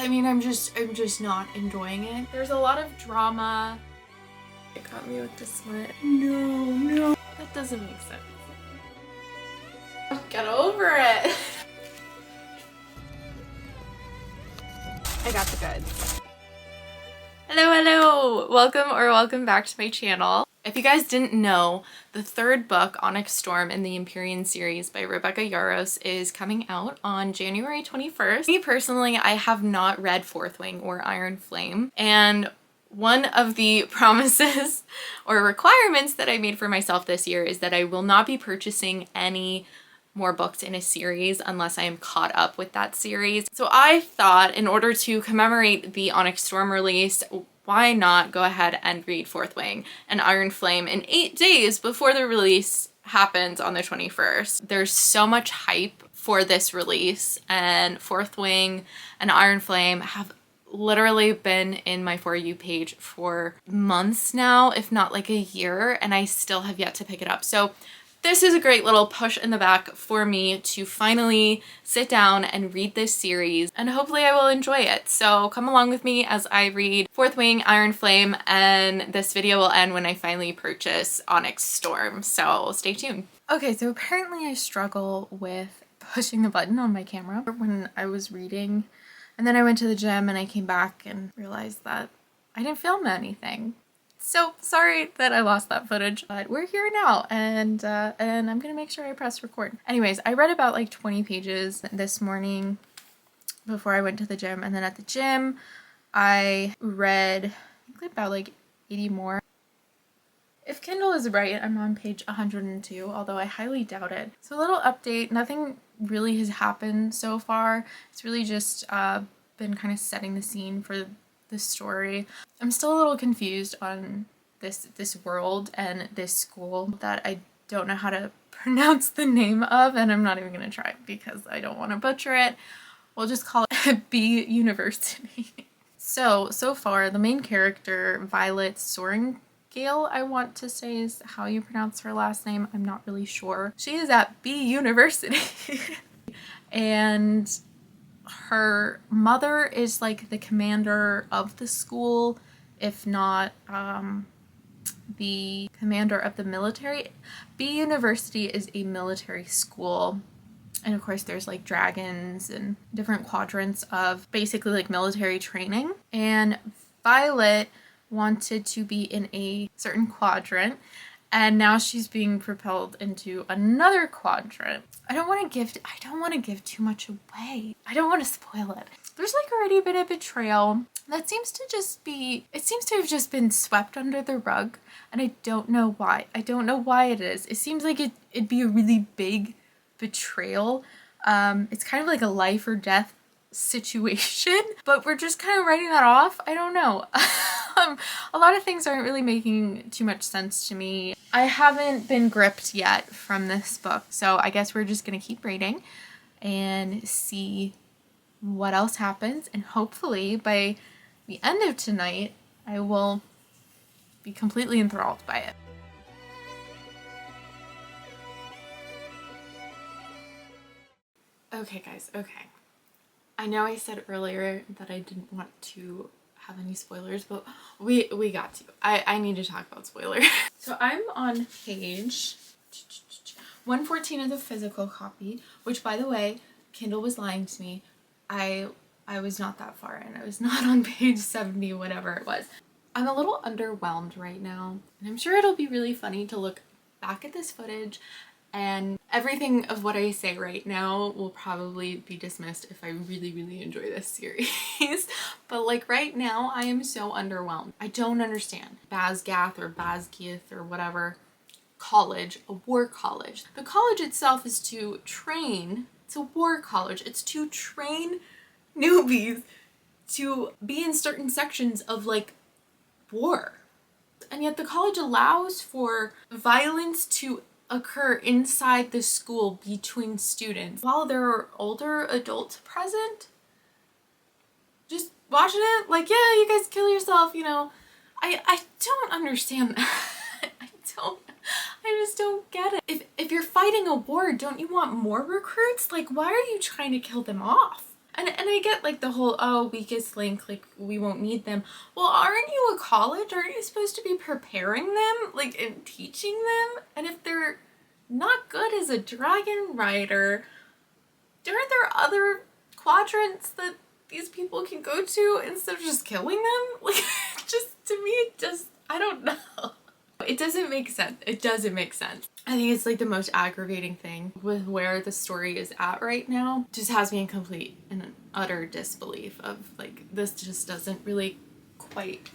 I mean, I'm just not enjoying it. There's a lot of drama. It got me with this one. No. That doesn't make sense. Get over it. I got the goods. Hello. Welcome back to my channel. If you guys didn't know, the third book, Onyx Storm in the Empyrean series by Rebecca Yarros, is coming out on January 21st. Me personally, I have not read Fourth Wing or Iron Flame, and one of the promises or requirements that I made for myself this year is that I will not be purchasing any more books in a series unless I am caught up with that series. So I thought, in order to commemorate the Onyx Storm release, why not go ahead and read Fourth Wing and Iron Flame in 8 days before the release happens on the 21st. There's so much hype for this release, and Fourth Wing and Iron Flame have literally been in my For You page for months now, if not like a year, and I still have yet to pick it up. So this is a great little push in the back for me to finally sit down and read this series, and hopefully I will enjoy it. So come along with me as I read Fourth Wing, Iron Flame, and this video will end when I finally purchase Onyx Storm, so stay tuned. Okay, so apparently I struggle with pushing the button on my camera when I was reading, and then I went to the gym and I came back and realized that I didn't film anything. So sorry that I lost that footage, but we're here now, and I'm gonna make sure I press record. Anyways, I read about like 20 pages this morning before I went to the gym, and then at the gym I read about like 80 more. If Kindle is right, I'm on page 102, although I highly doubt it. So a little update, nothing really has happened so far. It's really just been kind of setting the scene for the story. I'm still a little confused on this world and this school that I don't know how to pronounce the name of, and I'm not even gonna try because I don't want to butcher it. We'll just call it B University. So far, the main character, Violet Soaringale, I want to say is how you pronounce her last name. I'm not really sure. She is at B University. And her mother is like the commander of the school, if not the commander of the military. B University is a military school, and of course there's like dragons and different quadrants of basically like military training, and Violet wanted to be in a certain quadrant, and now she's being propelled into another quadrant. I don't want to give too much away. I don't want to spoil it. There's like already been a betrayal that seems to have just been swept under the rug, and I don't know why. I don't know why it is. It seems like it'd be a really big betrayal. It's kind of like a life or death situation, but we're just kind of writing that off. I don't know. A lot of things aren't really making too much sense to me. I haven't been gripped yet from this book, so I guess we're just gonna keep reading and see what else happens, and hopefully by the end of tonight I will be completely enthralled by it. Okay guys, okay. I know I said earlier that I didn't want to have any spoilers, but we got to. I need to talk about spoilers. So I'm on page 114 of the physical copy, which, by the way, Kindle was lying to me. I was not that far in. I was not on page 70, whatever it was. I'm a little underwhelmed right now, and I'm sure it'll be really funny to look back at this footage, and everything of what I say right now will probably be dismissed if I really enjoy this series. But like right now, I am so underwhelmed. I don't understand. Bazgath or Bazgith or whatever college, a war college. The college itself is to train, it's a war college. It's to train newbies to be in certain sections of like war. And yet the college allows for violence to occur inside the school between students while there are older adults present. Just watching it like, yeah, you guys kill yourself, you know. I don't understand that. I just don't get it. If you're fighting a war, don't you want more recruits? Like, why are you trying to kill them off? And I get like the whole, oh, weakest link, like we won't need them. Well, aren't you a college? Aren't you supposed to be preparing them, like, and teaching them? And if they're not good as a dragon rider, aren't there other quadrants that these people can go to instead of just killing them? Like, just, to me, it just, I don't know. It doesn't make sense. It doesn't make sense. I think it's like the most aggravating thing with where the story is at right now. Just has me in complete and utter disbelief of like, this just doesn't really quite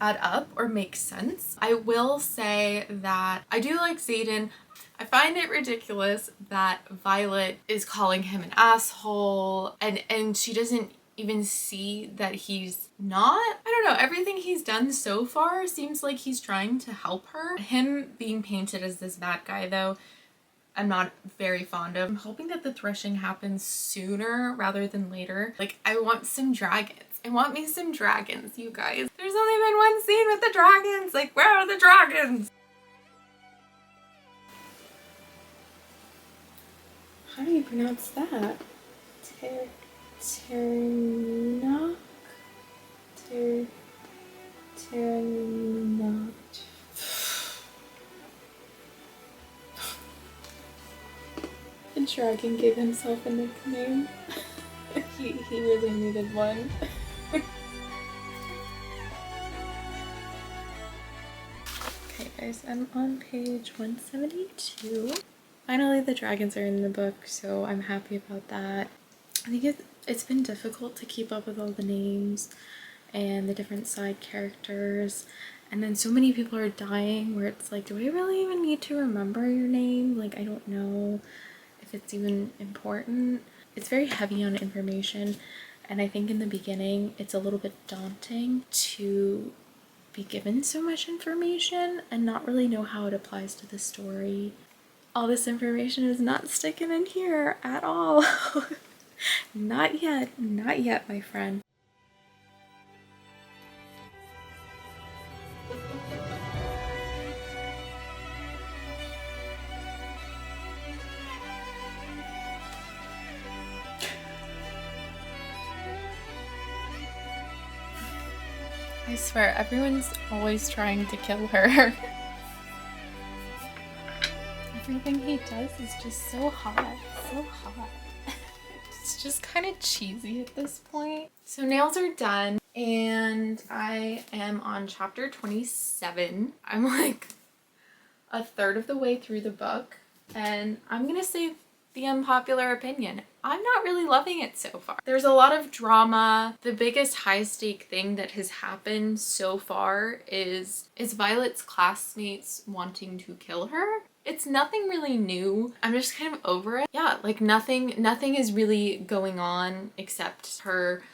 add up or make sense. I will say that I do like Xaden. I find it ridiculous that Violet is calling him an asshole and she doesn't even see that he's not. I don't know, everything he's done so far seems like he's trying to help her. Him being painted as this bad guy though, I'm not very fond of. I'm hoping that the threshing happens sooner rather than later. Like, I want some dragons. I want me some dragons, you guys. There's only been one scene with the dragons. Like, where are the dragons? How do you pronounce that? Ternock? Ternock. The dragon gave himself a nickname. he really needed one. Okay guys, I'm on page 172. Finally the dragons are in the book, so I'm happy about that. I think it's been difficult to keep up with all the names and the different side characters, and then so many people are dying where it's like, do I really even need to remember your name? Like, I don't know if it's even important. It's very heavy on information, and I think in the beginning it's a little bit daunting to be given so much information and not really know how it applies to the story. All this information is not sticking in here at all. Not yet, not yet, my friend. I swear, everyone's always trying to kill her. Everything he does is just so hot, so hot. It's just kind of cheesy at this point. So nails are done and I am on chapter 27. I'm like a third of the way through the book and I'm gonna say the unpopular opinion. I'm not really loving it so far. There's a lot of drama. The biggest high stake thing that has happened so far is Violet's classmates wanting to kill her. It's nothing really new. I'm just kind of over it. Yeah, like nothing is really going on except her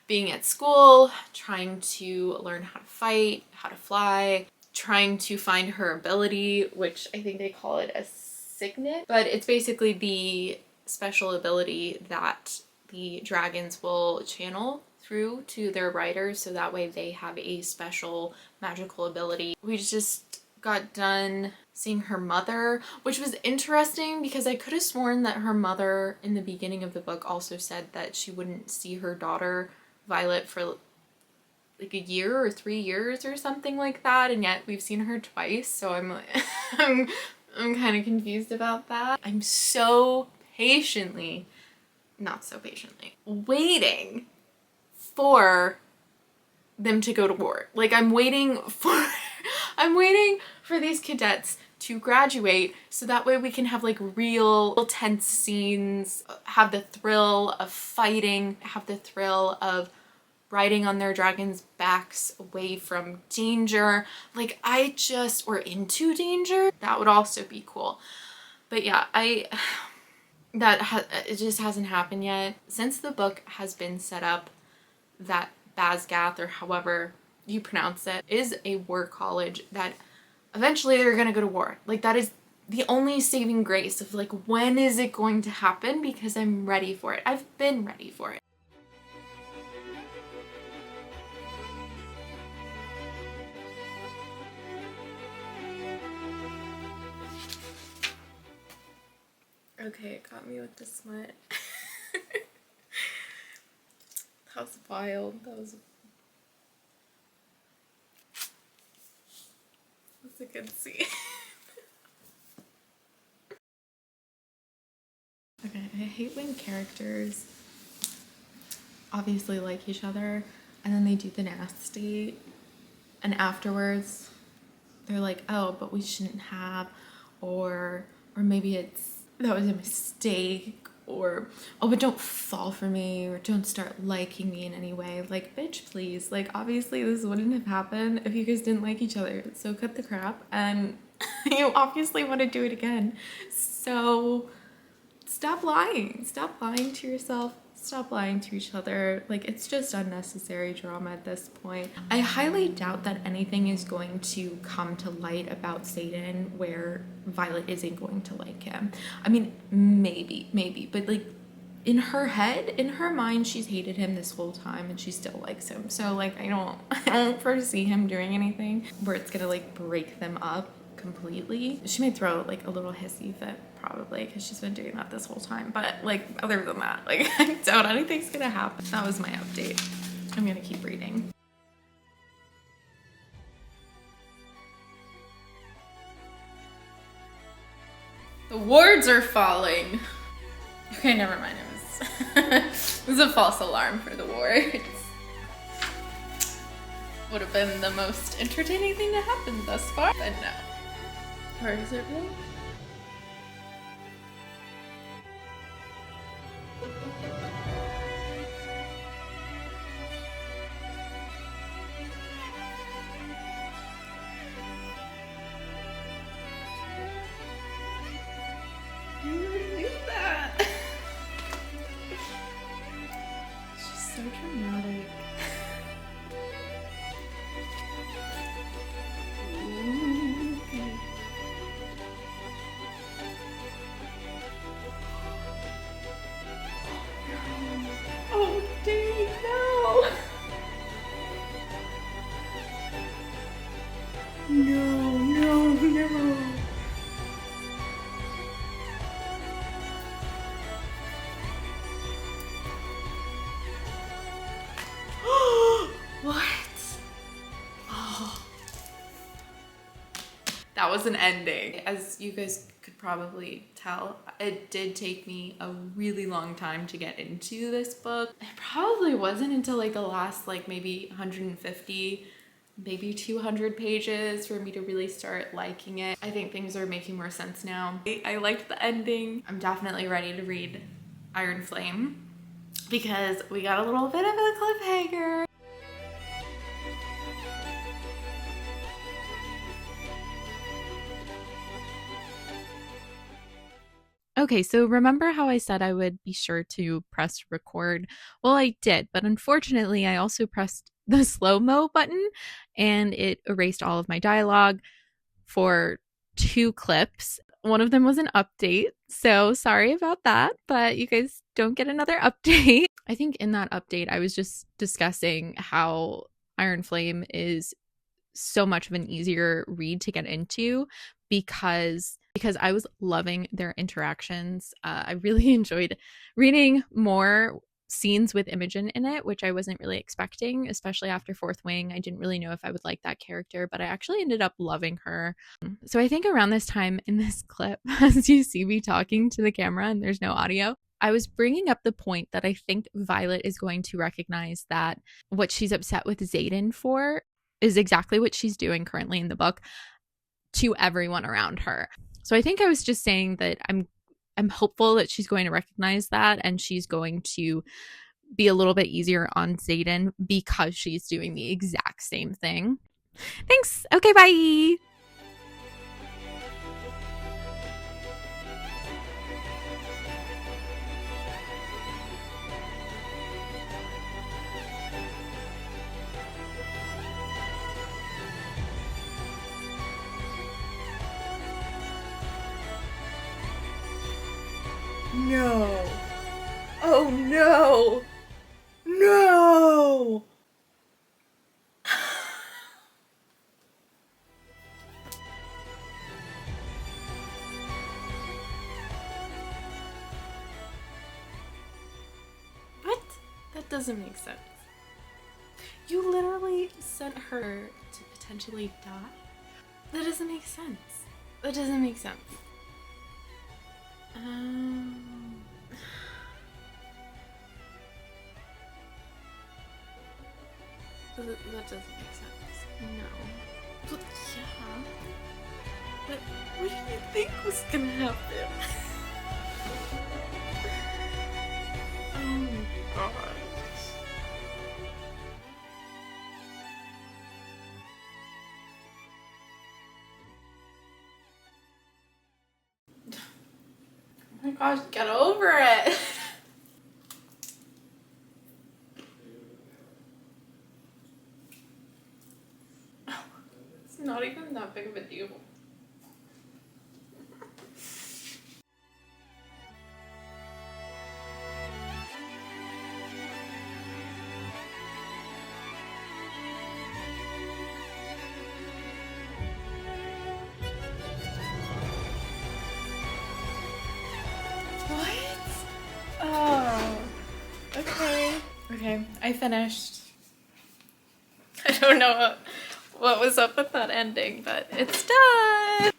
being at school, trying to learn how to fight, how to fly, trying to find her ability, which I think they call it a signet, but it's basically the special ability that the dragons will channel through to their riders, so that way they have a special magical ability. We just got done seeing her mother, which was interesting because I could have sworn that her mother in the beginning of the book also said that she wouldn't see her daughter Violet for like a year or 3 years or something like that, and yet we've seen her twice, so I'm I'm kind of confused about that. I'm so patiently, not so patiently, waiting for them to go to war. Like, I'm waiting for these cadets to graduate so that way we can have like real tense scenes, have the thrill of fighting, have the thrill of riding on their dragons' backs away from danger. Like, or into danger. That would also be cool. But yeah, it just hasn't happened yet. Since the book has been set up that Basgath, or however you pronounce it, is a war college, that eventually they're gonna go to war. Like, that is the only saving grace of like, when is it going to happen? Because I'm ready for it. I've been ready for it. Okay, it got me with the smut. That's wild. That's a good scene. Okay, I hate when characters obviously like each other and then they do the nasty and afterwards they're like, oh, but we shouldn't have, or maybe it's that was a mistake, or oh, but don't fall for me, or don't start liking me in any way. Like, bitch, please. Like, obviously this wouldn't have happened if you guys didn't like each other, so cut the crap. And you obviously want to do it again, so stop lying to yourself, stop lying to each other. Like, it's just unnecessary drama at this point. I highly doubt that anything is going to come to light about Xaden where Violet isn't going to like him. I mean, maybe, but like in her head, in her mind, she's hated him this whole time and she still likes him. So like I don't foresee him doing anything where it's gonna like break them up completely. She might throw like a little hissy fit probably because she's been doing that this whole time, but like other than that, like I doubt anything's gonna happen. That was my update. I'm gonna keep reading. The wards are falling. Okay, never mind. It was a false alarm for the wards. Would have been the most entertaining thing to happen thus far, but no. Or is it really? You already knew that. She's so dramatic. Oh, dang, no! No. What? Oh. That was an ending. As you guys could probably tell, it did take me a really long time to get into this book. It probably wasn't until like the last like maybe 150, maybe 200 pages for me to really start liking it. I think things are making more sense now. I liked the ending. I'm definitely ready to read Iron Flame because we got a little bit of a cliffhanger. Okay, so remember how I said I would be sure to press record? Well, I did, but unfortunately I also pressed the slow-mo button and it erased all of my dialogue for 2 clips. One of them was an update, so sorry about that, but you guys don't get another update. I think in that update I was just discussing how Iron Flame is so much of an easier read to get into because I was loving their interactions. I really enjoyed reading more scenes with Imogen in it, which I wasn't really expecting, especially after Fourth Wing. I didn't really know if I would like that character, but I actually ended up loving her. So I think around this time in this clip, as you see me talking to the camera and there's no audio, I was bringing up the point that I think Violet is going to recognize that what she's upset with Xaden for is exactly what she's doing currently in the book to everyone around her. So I think I was just saying that I'm hopeful that she's going to recognize that and she's going to be a little bit easier on Xaden because she's doing the exact same thing. Thanks. Okay, bye. No. Oh no. No. What? That doesn't make sense. You literally sent her to potentially die? That doesn't make sense. That doesn't make sense. That doesn't make sense. No. But yeah. But what do you think was gonna happen? Oh my gosh. Oh my gosh, get over it. It's not even that big of a deal. What? Oh, okay. Okay, I finished. I don't know what was up with that ending, but it's done.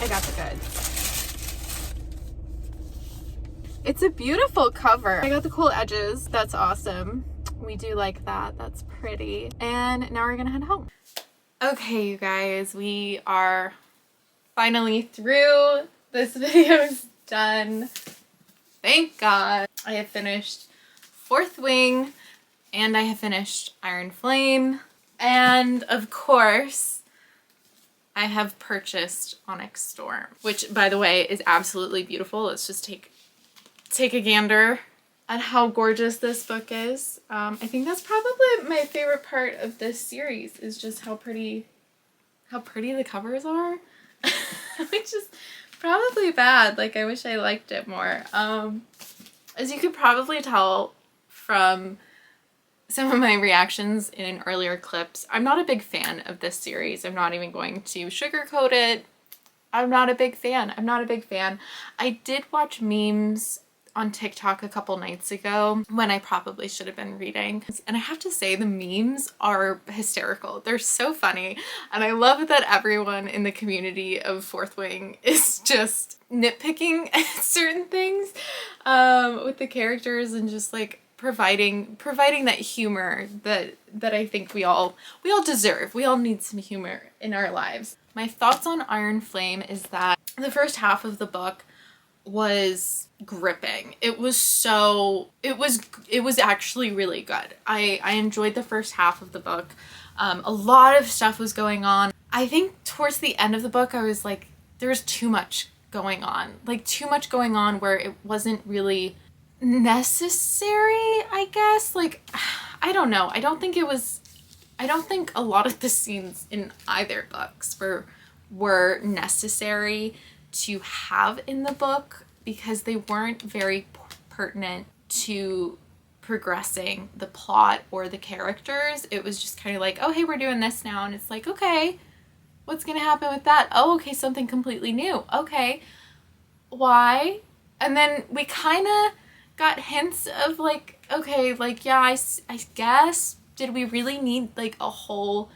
I got the goods. It's a beautiful cover. I got the cool edges. That's awesome. We do like that. That's pretty. And now we're gonna head home. Okay, you guys, we are finally through. This video's done. Thank God. I have finished Fourth Wing and I have finished Iron Flame. And of course, I have purchased Onyx Storm, which by the way is absolutely beautiful. Let's just take a gander at how gorgeous this book is. I think that's probably my favorite part of this series is just how pretty the covers are. Which is probably bad. Like, I wish I liked it more. As you could probably tell from some of my reactions in earlier clips, I'm not a big fan of this series. I'm not even going to sugarcoat it. I'm not a big fan. I'm not a big fan. I did watch memes on TikTok a couple nights ago when I probably should have been reading. And I have to say the memes are hysterical. They're so funny. And I love that everyone in the community of Fourth Wing is just nitpicking at certain things with the characters and just like providing that humor that I think we all deserve. We all need some humor in our lives. My thoughts on Iron Flame is that the first half of the book was gripping. It was actually really good. I enjoyed the first half of the book. A lot of stuff was going on. I think towards the end of the book I was like, there was too much going on. Like too much going on where it wasn't really necessary, I guess. Like, I don't know. I don't think a lot of the scenes in either books were necessary to have in the book because they weren't very pertinent to progressing the plot or the characters. It was just kind of like, oh, hey, we're doing this now. And it's like, okay, what's going to happen with that? Oh, okay, something completely new. Okay, why? And then we kind of got hints of like, okay, like, yeah, I guess, did we really need like a whole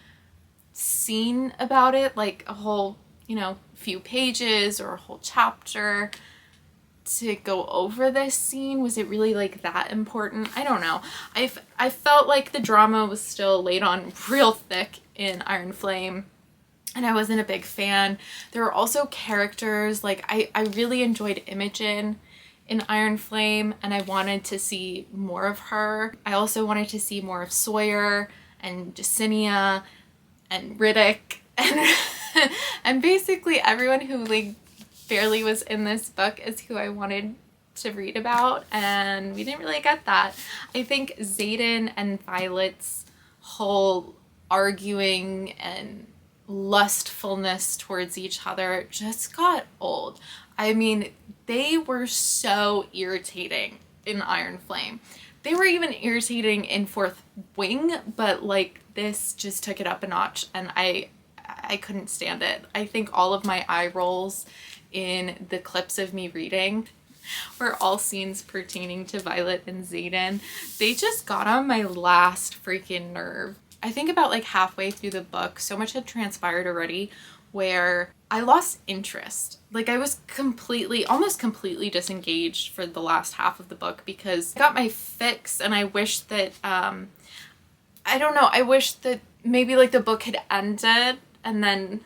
scene about it? Like a whole, you know, few pages or a whole chapter to go over this scene? Was it really like that important? I don't know. I felt like the drama was still laid on real thick in Iron Flame and I wasn't a big fan. There were also characters, like I really enjoyed Imogen in Iron Flame and I wanted to see more of her. I also wanted to see more of Sawyer and Jacinia and Riddick and and basically everyone who like barely was in this book is who I wanted to read about, and we didn't really get that. I think Xaden and Violet's whole arguing and lustfulness towards each other just got old. I mean, they were so irritating in Iron Flame. They were even irritating in Fourth Wing, but like this just took it up a notch, and I couldn't stand it. I think all of my eye rolls in the clips of me reading were all scenes pertaining to Violet and Xaden. They just got on my last freaking nerve. I think about like halfway through the book, so much had transpired already where I lost interest. Like I was almost completely disengaged for the last half of the book because I got my fix, and I wish that, I don't know, I wish that maybe like the book had ended and then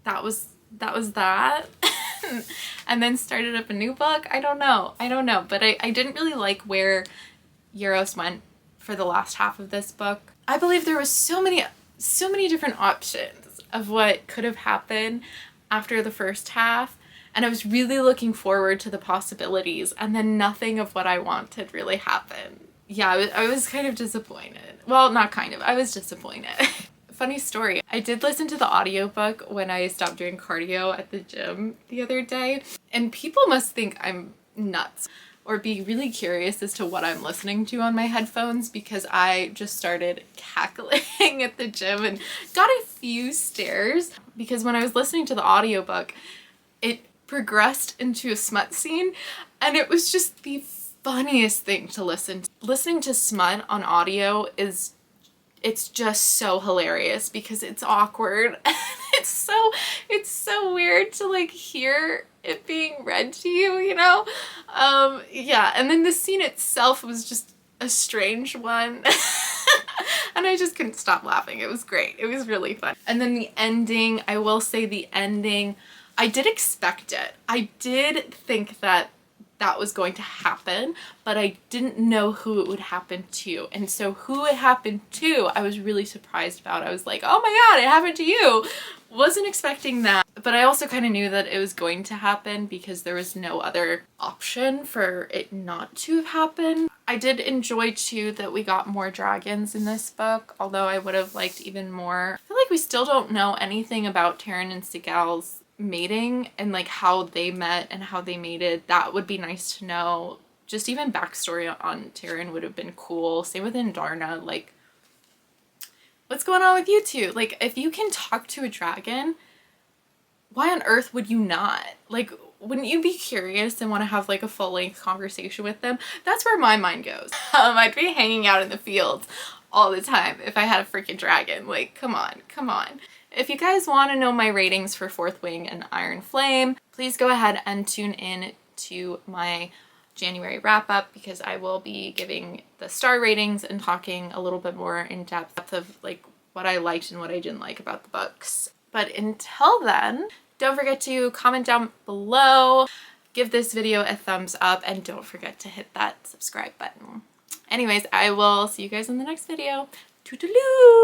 that was that. And then started up a new book. I don't know, but I didn't really like where Euros went for the last half of this book. I believe there was so many different options of what could have happened after the first half, and I was really looking forward to the possibilities, and then nothing of what I wanted really happened. Yeah, I was kind of disappointed. Well, not kind of, I was disappointed. Funny story, I did listen to the audiobook when I stopped doing cardio at the gym the other day, and people must think I'm nuts or be really curious as to what I'm listening to on my headphones, because I just started cackling at the gym and got a few stares because when I was listening to the audiobook, it progressed into a smut scene, and it was just the funniest thing to listen to. Listening to smut on audio it's just so hilarious because it's awkward. it's so weird to like hear it being read to you, you know? Yeah, and then the scene itself was just a strange one. And I just couldn't stop laughing. It was great. It was really fun. And then the ending, I will say the ending, I did expect it. I did think that was going to happen, but I didn't know who it would happen to. And so who it happened to, I was really surprised about. I was like, oh my god, it happened to you. Wasn't expecting that. But I also kind of knew that it was going to happen because there was no other option for it not to have happened. I did enjoy too that we got more dragons in this book, although I would have liked even more. I feel like we still don't know anything about Taryn and Sigal's mating and like how they met and how they mated. That would be nice to know. Just even backstory on Taryn would have been cool. Same with Indarna. Like, what's going on with you two? Like, if you can talk to a dragon, why on earth would you not? Like, wouldn't you be curious and want to have like a full-length conversation with them? That's where my mind goes. I'd be hanging out in the fields all the time if I had a freaking dragon. Like, come on. If you guys want to know my ratings for Fourth Wing and Iron Flame, please go ahead and tune in to my January wrap-up, because I will be giving the star ratings and talking a little bit more in depth of like what I liked and what I didn't like about the books. But until then, don't forget to comment down below, give this video a thumbs up, and don't forget to hit that subscribe button. Anyways, I will see you guys in the next video. Toodaloo!